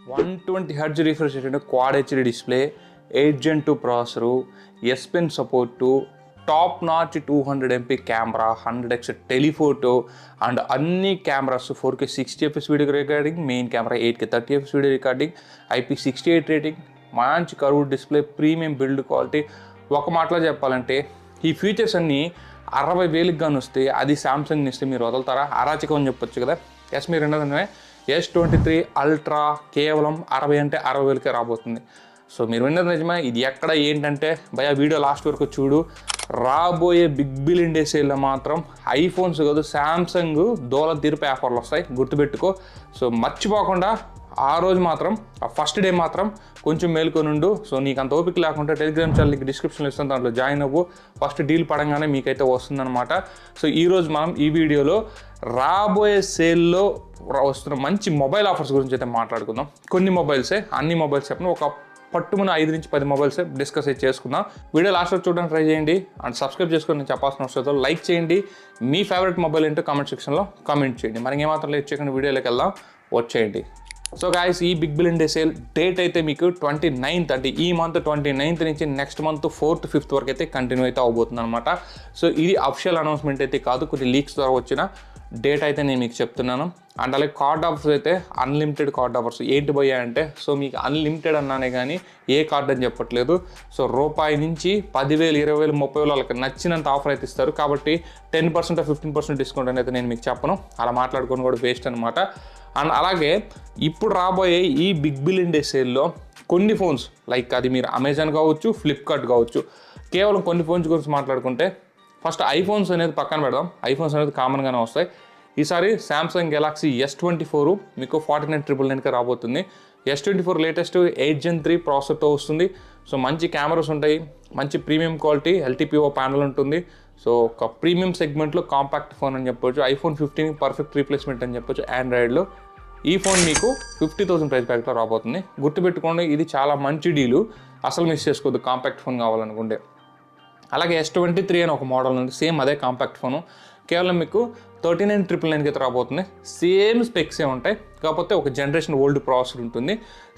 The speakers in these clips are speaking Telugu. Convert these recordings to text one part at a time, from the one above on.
120 Hz refresh rate, quad HD display, 8 Gen 2 processor, S Pen support, top notch 200 MP camera, 100x telephoto and అన్ని cameras 4K 60fps video recording, main camera 8K 30fps video recording, IP68 rating, మంచి curve display, premium build quality. ఒక మాటలో చెప్పాలంటే ఈ ఫీచర్స్ అన్నీ 60,000కి కానీ వస్తే అది సామ్సంగ్ని ఇస్తే మీరు వదులుతారా? అరాచకం అని చెప్పొచ్చు కదా. ఎస్, మీరు రెండోదనే S23 అల్ట్రా కేవలం 60 అంటే 60,000కే రాబోతుంది. సో మీరు విన్నది నిజమే. ఇది ఎక్కడ ఏంటంటే భయ వీడియో లాస్ట్ వరకు చూడు. రాబోయే బిగ్ బిలియన్ డే సేల్లో మాత్రం ఐఫోన్స్ కాదు, శాంసంగ్ దోల తీర్పు ఆఫర్లు వస్తాయి, గుర్తుపెట్టుకో. సో మర్చిపోకుండా ఆ రోజు మాత్రం, ఆ ఫస్ట్ డే మాత్రం కొంచెం మేల్కొనుండు. సో నీకు అంత ఓపిక లేకుండా టెలిగ్రామ్ ఛానల్ నీకు డిస్క్రిప్షన్లో ఇస్తాను, దాంట్లో జాయిన్ అవ్వు. ఫస్ట్ డీల్ పడంగానే మీకైతే వస్తుందన్నమాట. సో ఈరోజు మనం ఈ వీడియోలో రాబోయే సేల్లో వస్తున్న మంచి మొబైల్ ఆఫర్స్ గురించి అయితే మాట్లాడుకుందాం. కొన్ని మొబైల్సే, అన్ని మొబైల్స్ చెప్పిన ఒక పట్టుమని 5 నుంచి 10 మొబైల్సే డిస్కస్ అయితే చేసుకుందాం. వీడియో లాస్ట్ వరకు చూడడానికి ట్రై చేయండి అండ్ సబ్స్క్రైబ్ చేసుకొని నేను చెప్పాల్సిన అవసరం లైక్ చేయండి. మీ ఫేవరెట్ మొబైల్ ఏంటో కామెంట్ సెక్షన్లో కామెంట్ చేయండి. మరి ఏమాత్రం లేట్ చేయకుండా వీడియోలోకి వెళ్దాం, వచ్చేయండి. సో గాయస్, ఈ big billion day sale date అయితే మీకు 29th, అంటే ఈ మంత్ 29th నుంచి నెక్స్ట్ మంత్ 4th 5th వరకు అయితే కంటిన్యూ అయితే అవబోతుంది అనమాట. సో ఇది అఫిషియల్ అనౌన్స్మెంట్ అయితే కాదు, కొన్ని లీక్స్ ద్వారా వచ్చిన డేట్ అయితే నేను మీకు చెప్తున్నాను. అండ్ అలాగే కార్డ్ ఆఫర్స్ అయితే అన్లిమిటెడ్ కార్డ్ ఆఫర్స్. ఏంటి పోయా అంటే, సో మీకు అన్లిమిటెడ్ అన్నానే కానీ ఏ కార్డ్ అని చెప్పట్లేదు. సో రూపాయి నుంచి 10,000, 20,000, 30,000 వాళ్ళకి నచ్చినంత ఆఫర్ అయితే ఇస్తారు. కాబట్టి 10% 15% డిస్కౌంట్ అనేది నేను మీకు చెప్పను, అలా మాట్లాడుకొని కూడా వేస్ట్ అనమాట. అండ్ అలాగే ఇప్పుడు రాబోయే ఈ బిగ్ బిలియన్ డే సేల్లో కొన్ని ఫోన్స్, లైక్ అది మీరు అమెజాన్ కావచ్చు, ఫ్లిప్కార్ట్ కావచ్చు, కేవలం కొన్ని ఫోన్స్ గురించి మాట్లాడుకుంటే ఫస్ట్ ఐఫోన్స్ అనేది పక్కన పెడదాం. ఐఫోన్స్ అనేది కామన్గానే వస్తాయి. ఈసారి శాంసంగ్ గెలాక్సీ S24 మీకు 49,999కి రాబోతుంది. S24 లేటెస్ట్ 8 Gen 3 ప్రాసెసర్తో వస్తుంది. సో మంచి కెమెరాస్ ఉంటాయి, మంచి ప్రీమియం క్వాలిటీ LTPO ప్యానల్ ఉంటుంది. సో ఒక ప్రీమియం సెగ్మెంట్లో కాంపాక్ట్ ఫోన్ అని చెప్పొచ్చు. iPhone 15 పర్ఫెక్ట్ రీప్లేస్మెంట్ అని చెప్పొచ్చు ఆండ్రాయిడ్లో. ఈ ఫోన్ మీకు 50,000 ప్రైస్ బ్యాక్లో రాబోతుంది. గుర్తుపెట్టుకోండి, ఇది చాలా మంచి డీలు, అసలు మిస్ చేసుకోవద్దు కాంపాక్ట్ ఫోన్ కావాలనుకుంటే. అలాగే S23 అని ఒక మోడల్ ఉంది, సేమ్ అదే కాంపాక్ట్ ఫోను, కేవలం మీకు 39,999కి అయితే రాబోతుంది. సేమ్ స్పెక్సే ఉంటాయి, కాకపోతే ఒక జనరేషన్ ఓల్డ్ ప్రాసెసర్ ఉంటుంది.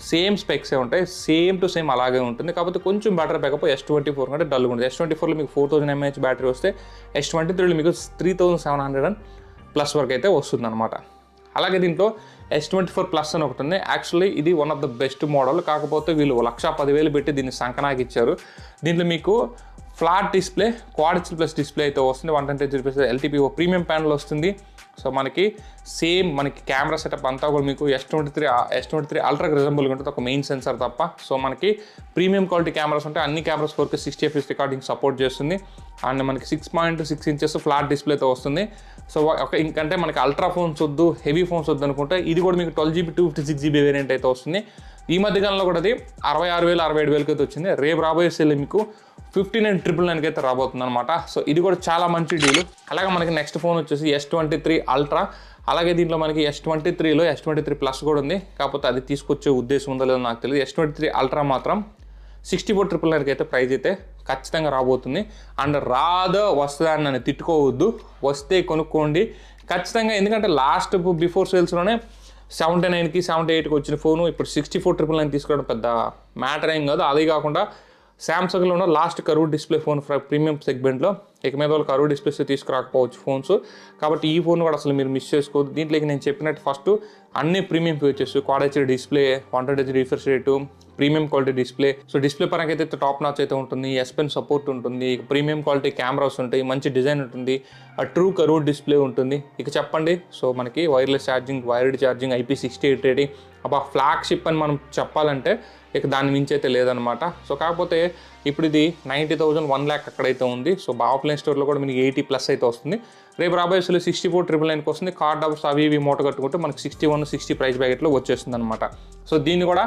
సేమ్ స్పెక్సే ఉంటాయి, సేమ్ టు సేమ్ అలాగే ఉంటుంది. కాకపోతే కొంచెం బ్యాటరీ బ్యాకప్ S24 కంటే డల్గా ఉంటుంది. S24లో మీకు 4000 mAh బ్యాటరీ వస్తే S23లో మీకు 3,700+ వరకు అయితే వస్తుంది అనమాట. అలాగే దీంట్లో S24 Plus అని ఒకటి ఉంది. యాక్చువల్లీ ఇది one of the best model, కాకపోతే వీళ్ళు 1,10,000 పెట్టి దీన్ని సంకనాకి ఇచ్చారు. దీంట్లో మీకు flat display, quad HD display అయితే వస్తుంది. 120 LTPO ప్రీమియం ప్యానల్ వస్తుంది. సో మనకి సేమ్ మనకి కెమెరా సెటప్ అంతా కూడా మీకు S23 అల్ట్రా రిజంబుల్గా ఉంటుంది, ఒక మెయిన్ సెన్సార్ తప్ప. సో మనకి ప్రీమియం క్వాలిటీ కెమెరాస్ ఉంటాయి. అన్ని cameras 4K 60fps recording support చేస్తుంది. అండ్ మనకి 6.6 inches ఫ్లాట్ డిస్ప్లేతో వస్తుంది. సో ఇంకంటే మనకి అల్ట్రా ఫోన్స్ వద్దు, హెవీ ఫోన్స్ వద్దు అనుకుంటే ఇది కూడా మీకు 12GB 256GB వేరియంట్ అయితే వస్తుంది. ఈ మధ్యకాలంలో కూడా అది 66,000, 67,000కి అయితే వచ్చింది. రేపు రాబోయే సేల్ మీకు 59,999కి అయితే రాబోతుంది అనమాట. సో ఇది కూడా చాలా మంచి డీలు. అలాగే మనకి నెక్స్ట్ ఫోన్ వచ్చేసి S23 అల్ట్రా. అలాగే దీంట్లో మనకి S23లో S23 Plus కూడా ఉంది, కాకపోతే అది తీసుకొచ్చే ఉద్దేశం ఉందో లేదో నాకు తెలియదు. S23 అల్ట్రా మాత్రం 64,999కి అయితే ప్రైస్ అయితే ఖచ్చితంగా రాబోతుంది. అండ్ వస్తుందా అని నన్ను తిట్టుకోవద్దు, వస్తే కొనుక్కోండి ఖచ్చితంగా. ఎందుకంటే లాస్ట్ బిఫోర్ సేల్స్లోనే 79కి 78కి వచ్చిన ఫోను ఇప్పుడు 64,999 తీసుకోవడం పెద్ద మ్యాటర్ ఏం కాదు. అదే కాకుండా శాంసంగ్లో ఉన్న last curve display phone premium సెగ్మెంట్లో, ఇక మీద వాళ్ళు కర్వ్ డిస్ప్లేస్ తీసుకురాకపోవచ్చు ఫోన్స్. కాబట్టి ఈ ఫోన్ కూడా అసలు మీరు మిస్ చేసుకోవద్దు. దీంట్లోకి నేను చెప్పినట్టు ఫస్ట్ అన్ని premium features, quad HD display, 120Hz refresh rate, premium quality display. So display పరంగా అయితే టాప్ నాచ్ అయితే ఉంటుంది, S Pen సపోర్ట్ ఉంటుంది, ప్రీమియం క్వాలిటీ కెమెరాస్ ఉంటాయి, మంచి డిజైన్ ఉంటుంది, ట్రూ కర్వ్ డిస్ప్లే ఉంటుంది. ఇక చెప్పండి, సో మనకి wireless charging, wired charging, IP68 rating, అబ్బా ఫ్లాగ్షిప్ అని మనం చెప్పాలంటే ఇక దాని మించి అయితే లేదనమాట. సో కాకపోతే ఇప్పుడు ఇది 90,000, 1 lakh అక్కడైతే ఉంది. సో ఆఫ్లైన్ స్టోర్లో కూడా మీకు 80+ అయితే వస్తుంది. రేపు రాబోయే 64,999కి వస్తుంది. కార్డ్ ఆఫర్స్ అవి ఇవి మూట కట్టుకుంటే మనకి 61, 60 ప్రైస్ బ్యాకెట్లో వచ్చేస్తుంది అనమాట. సో దీన్ని కూడా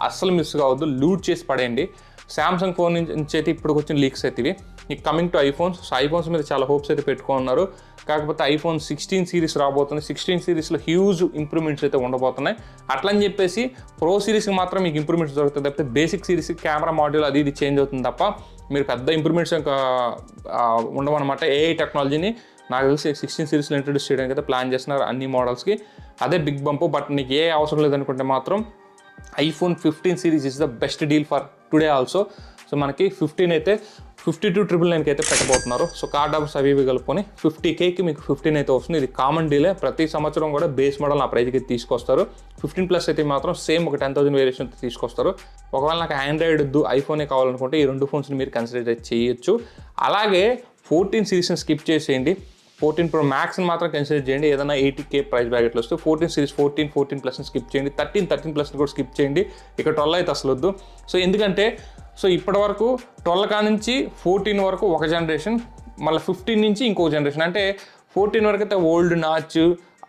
అస్సలు మిస్ కావద్దు, లూట్ చేసి పడేయండి. శాంసంగ్ ఫోన్ నుంచి అయితే ఇప్పుడు వచ్చిన లీక్స్ అయితే ఇవి. ఈ coming to iPhones. So iPhones మీద చాలా హోప్స్ అయితే పెట్టుకున్నారు, కాకపోతే iPhone 16 సిరీస్ రాబోతుంది. 16 సిరీస్లో హ్యూజ్ ఇంప్రూవ్మెంట్స్ అయితే ఉండబోతున్నాయి. అట్లని చెప్పేసి ప్రో సిరీస్కి మాత్రం మీకు ఇంప్రూవ్మెంట్స్ దొరుకుతుంది తప్పితే బేసిక్ సిరీస్కి కెమెరా మాడ్యూల్ అది ఇది చేంజ్ అవుతుంది తప్ప మీరు పెద్ద ఇంప్రూవ్మెంట్స్ ఉండవన్నమాట. AI టెక్నాలజీని నాకు తెలిసి 16 సిరీస్లో ఇంట్రడ్యూస్ చేయడానికి అయితే ప్లాన్ చేస్తున్నారు అన్ని మోడల్స్కి. అదే బిగ్ బంప్. బట్ నీకు ఏ అవసరం లేదనుకుంటే మాత్రం iPhone 15 series is the best deal for today also. So మనకి 15 అయితే 52,999కి అయితే పెట్టబోతున్నారు. సో కార్డ్ ఆఫర్స్ అవి కలుపుకొని 50Kకి మీకు 15 అయితే వస్తుంది. ఇది కామన్ డీలే. ప్రతి సంవత్సరం కూడా బేస్ మోడల్ నా ప్రైస్కి తీసుకొస్తారు. 15 ప్లస్ అయితే మాత్రం సేమ్ ఒక 10,000 వేరియేషన్ తీసుకొస్తారు. ఒకవేళ నాకు ఆండ్రాయిడ్ వద్దు ఐఫోనే కావాలనుకుంటే ఈ 2 ఫోన్స్ని మీరు కన్సిడర్ చేయొచ్చు. అలాగే 14 సిరీస్ని స్కిప్ చేసేయండి. 14 Pro Maxని మాత్రం కన్సిడర్ చేయండి. ఏదైనా 80K ప్రైస్ బ్రాకెట్లో వస్తే 14 సిరీస్ 14 ప్లస్ని స్కిప్ చేయండి. 13 ప్లస్ని కూడా స్కిప్ చేయండి. ఇక 12 అయితే అసలు వద్దు. సో ఎందుకంటే ఇప్పటి వరకు 12 కా నుంచి 14 వరకు ఒక జనరేషన్, మళ్ళీ 15 నుంచి ఇంకో జనరేషన్. అంటే 14 వరకు అయితే ఓల్డ్ నాచ్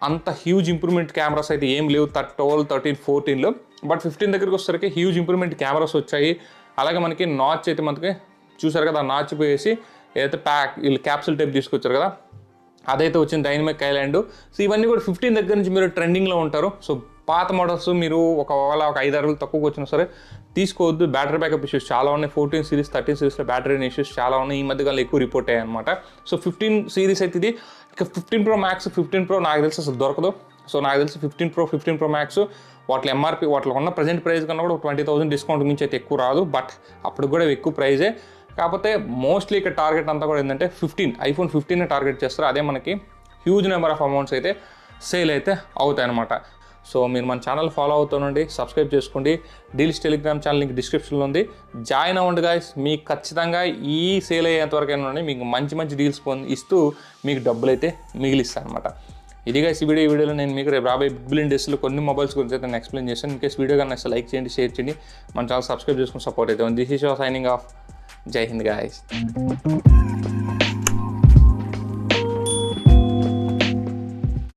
అంత హ్యూజ్ ఇంప్రూవ్మెంట్ కెమెరాస్ అయితే ఏం లేవు 12, 13, 14లో. బట్ 15 దగ్గరికి వచ్చేసరికి హ్యూజ్ ఇంప్రూవ్మెంట్ కెమెరాస్ వచ్చాయి. అలాగే మనకి నాచ్ అయితే మనకి చూసారు కదా, ఆ నాచ్ పోయేసి ఏదైతే వీళ్ళు క్యాప్సూల్ టైప్ తీసుకొచ్చారు కదా అదైతే వచ్చింది, డైనమిక్ ఐలాండ్. సో ఇవన్నీ కూడా 15 దగ్గర నుంచి మీరు ట్రెండింగ్లో ఉంటారు. సో పాత మోడల్స్ మీరు ఒకవేళ ఒక 5-6 వేలు తక్కువకి వచ్చినా సరే తీసుకోవద్దు. బ్యాటరీ బ్యాకప్ ఇష్యూస్ చాలా ఉన్నాయి. 14 సిరీస్ 13 సిరీస్లో బ్యాటరీ ఇష్యూస్ చాలా ఉన్నాయి. ఈ మధ్యకాలంలో ఎక్కువ రిపోర్ట్ అయ్యాయి అనమాట. సో 15 సిరీస్ అయితే ఇది. ఇక 15 Pro Max 15 Pro నాకు తెలిసి అసలు దొరకదు. సో నాకు తెలిసి 15 Pro Max వాటి ఎంఆర్పి వాటిలో ఉన్న ప్రజెంట్ ప్రైస్ కన్నా కూడా 20,000 డిస్కౌంట్ మించి అయితే ఎక్కువ రాదు. బట్ అప్పుడు కూడా ఎక్కువ ప్రైజే. కాకపోతే మోస్ట్లీ ఇక్కడ టార్గెట్ అంతా కూడా ఏంటంటే ఐఫోన్ 15 టార్గెట్ చేస్తారు. అదే మనకి హ్యూజ్ నెంబర్ ఆఫ్ అమౌంట్స్ అయితే సేల్ అయితే అవుతాయి అనమాట. సో మీరు మన ఛానల్ ఫాలో అవుతుండండి, సబ్స్క్రైబ్ చేసుకోండి. డీల్స్ టెలిగ్రామ్ ఛానల్ లింక్ డిస్క్రిప్షన్లో ఉంది, జాయిన్ అవ్వండి గాయస్. మీకు ఖచ్చితంగా ఈ సేల్ అయ్యేంతవరకైనా మీకు మంచి డీల్స్ ఇస్తూ మీకు డబ్బులు అయితే మిగిలిస్తాను అనమాట. ఇది గాయస్ ఈ వీడియోలో నేను మీకు రేపు రాబోయే బిగ్ బిలియన్ డేస్లో కొన్ని మొబైల్స్ గురించి అయితే నేను ఎక్స్ప్లెయిన్ చేస్తాను. ఇన్ కేసు వీడియో కన్నా లైక్ చేయండి, షేర్ చేయండి, మన ఛానల్ సబ్స్క్రైబ్ చేసుకుని సపోర్ట్ అయితే. This is your signing off. జై హింద్ గాయస్.